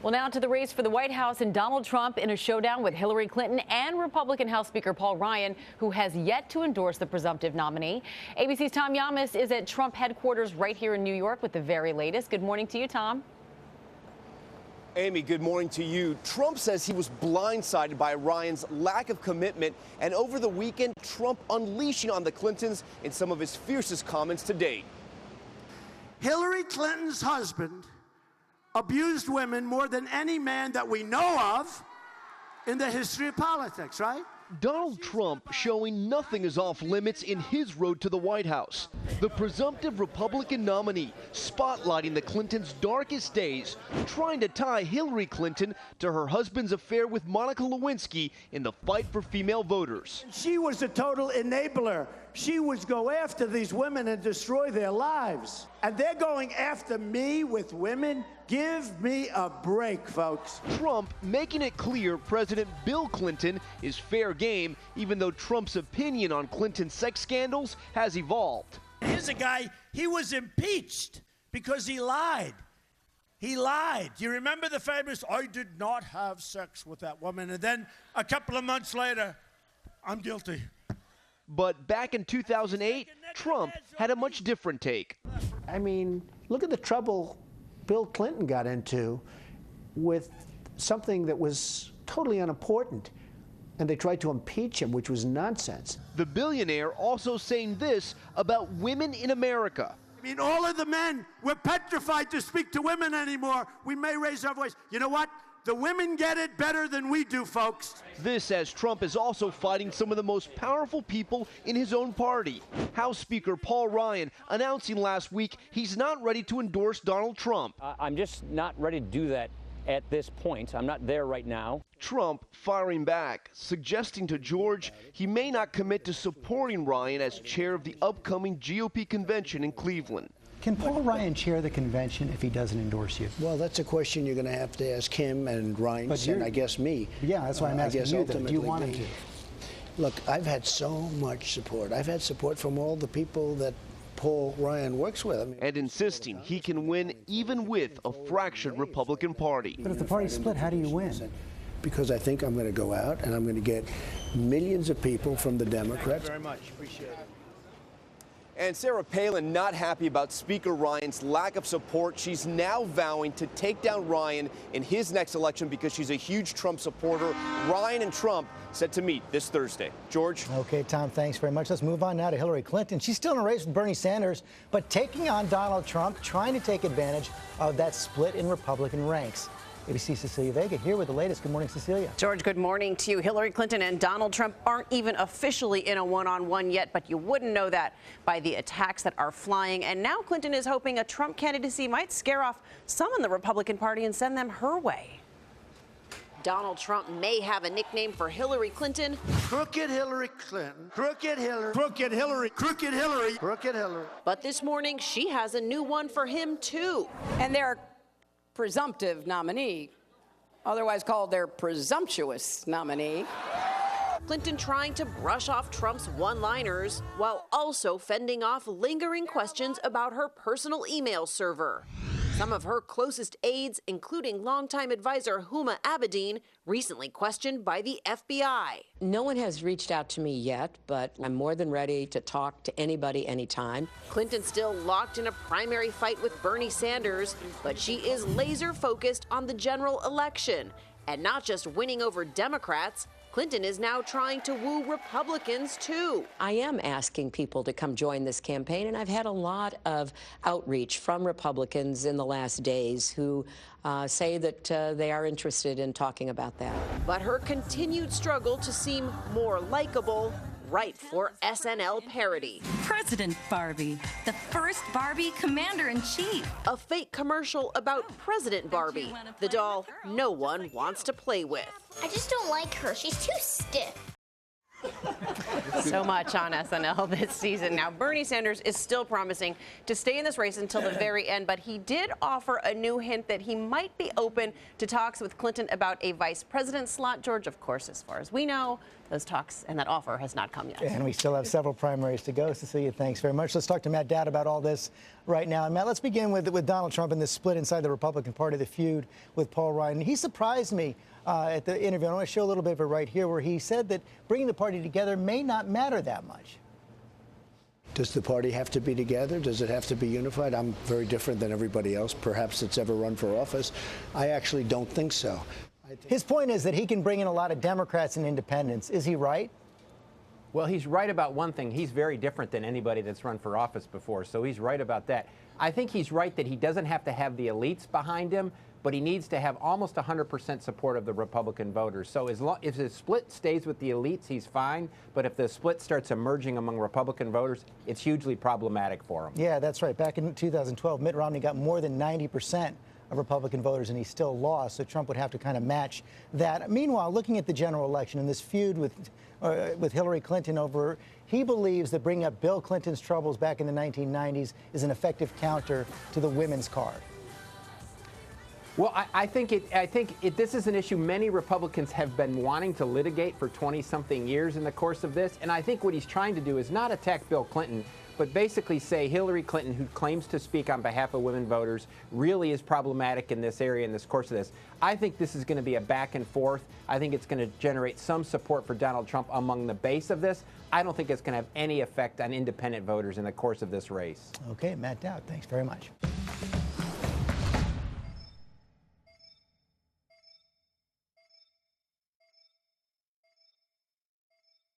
Well, now to the race for the White House and Donald Trump in a showdown with Hillary Clinton and Republican House Speaker Paul Ryan, who has yet to endorse the presumptive nominee. ABC's Tom Yamas is at Trump headquarters right here in New York with the very latest. Good morning to you, Tom. Amy, good morning to you. Trump says he was blindsided by Ryan's lack of commitment, and over the weekend, Trump unleashing on the Clintons in some of his fiercest comments to date. Hillary Clinton's husband abused women more than any man that we know of in the history of politics, right? Donald Trump showing nothing is off limits in his road to the White House. The presumptive Republican nominee spotlighting the Clintons' darkest days, trying to tie Hillary Clinton to her husband's affair with Monica Lewinsky in the fight for female voters. She was a total enabler. She would go after these women and destroy their lives. And they're going after me with women? Give me a break, folks. Trump making it clear President Bill Clinton is fair game, even though Trump's opinion on Clinton's sex scandals has evolved. Here's a guy, he was impeached because he lied. He lied. You remember the famous, I did not have sex with that woman. And then a couple of months later, I'm guilty. But back in 2008, Trump had a much different take. I mean, look at the trouble Bill Clinton got into with something that was totally unimportant. And they tried to impeach him, which was nonsense. The billionaire also saying this about women in America. I mean, all of the men, we're petrified to speak to women anymore. We may raise our voice. You know what? The women get it better than we do, folks. This as Trump is also fighting some of the most powerful people in his own party. House Speaker Paul Ryan announcing last week he's not ready to endorse Donald Trump. I'm just not ready to do that at this point. I'm not there right now. Trump firing back, suggesting to George he may not commit to supporting Ryan as chair of the upcoming GOP convention in Cleveland. Can Paul Ryan chair the convention if he doesn't endorse you? Well, that's a question you're going to have to ask him and Reince and I guess me. Yeah, that's why I'm asking you, though. Do you want him to? Look, I've had so much support. I've had support from all the people that Paul Ryan works with. I mean, and insisting he can win even with a fractured Republican Party. But if the party's split, how do you win? Because I think I'm going to go out and I'm going to get millions of people from the Democrats. Thank you very much. Appreciate it. And Sarah Palin not happy about Speaker Ryan's lack of support. She's now vowing to take down Ryan in his next election because she's a huge Trump supporter. Ryan and Trump set to meet this Thursday. George? Okay, Tom, thanks very much. Let's move on now to Hillary Clinton. She's still in a race with Bernie Sanders, but taking on Donald Trump, trying to take advantage of that split in Republican ranks. ABC's Cecilia Vega here with the latest. Good morning, Cecilia. George, good morning to you. Hillary Clinton and Donald Trump aren't even officially in a one-on-one yet, but you wouldn't know that by the attacks that are flying. And now Clinton is hoping a Trump candidacy might scare off some in the Republican Party and send them her way. Donald Trump may have a nickname for Hillary Clinton. Crooked Hillary Clinton. Crooked Hillary. Crooked Hillary. Crooked Hillary. Crooked Hillary. But this morning, she has a new one for him, too. And their presumptive nominee, otherwise called their presumptuous nominee. Clinton trying to brush off Trump's one-liners while also fending off lingering questions about her personal email server. Some of her closest aides, including longtime advisor Huma Abedin, recently questioned by the FBI. No one has reached out to me yet, but I'm more than ready to talk to anybody anytime. Clinton still locked in a primary fight with Bernie Sanders, but she is laser focused on the general election. And not just winning over Democrats, Clinton is now trying to woo Republicans, too. I am asking people to come join this campaign, and I've had a lot of outreach from Republicans in the last days who say that they are interested in talking about that. But her continued struggle to seem more likable, ripe for SNL parody. President Barbie, the first Barbie commander-in-chief. A fake commercial about President Barbie, the doll no one wants to play with. I just don't like her. She's too stiff. So much on SNL this season. Now, Bernie Sanders is still promising to stay in this race until the very end, but he did offer a new hint that he might be open to talks with Clinton about a vice president slot. George, of course, as far as we know, those talks and that offer has not come yet. And we still have several primaries to go. Cecilia, thanks very much. Let's talk to Matt Dowd about all this right now. And Matt, let's begin with Donald Trump and this split inside the Republican Party, the feud with Paul Ryan. He surprised me at the interview. I want to show a little bit of it right here, where he said that bringing the party together may not matter that much. Does the party have to be together? Does it have to be unified? I'm very different than everybody else, perhaps, that's ever run for office. I actually don't think so. His point is that he can bring in a lot of Democrats and independents. Is he right? Well, he's right about one thing. He's very different than anybody that's run for office before, so he's right about that. I think he's right that he doesn't have to have the elites behind him, but he needs to have almost 100% support of the Republican voters. So if the split stays with the elites, he's fine. But if the split starts emerging among Republican voters, it's hugely problematic for him. Yeah, that's right. Back in 2012, Mitt Romney got more than 90% of Republican voters, and he still lost. So Trump would have to kind of match that. Meanwhile, looking at the general election and this feud with Hillary Clinton over, he believes that bringing up Bill Clinton's troubles back in the 1990s is an effective counter to the women's card. Well, I think this is an issue many Republicans have been wanting to litigate for 20-something years in the course of this. And I think what he's trying to do is not attack Bill Clinton, but basically say Hillary Clinton, who claims to speak on behalf of women voters, really is problematic in this area in this course of this. I think this is going to be a back and forth. I think it's going to generate some support for Donald Trump among the base of this. I don't think it's going to have any effect on independent voters in the course of this race. Okay, Matt Dowd, thanks very much.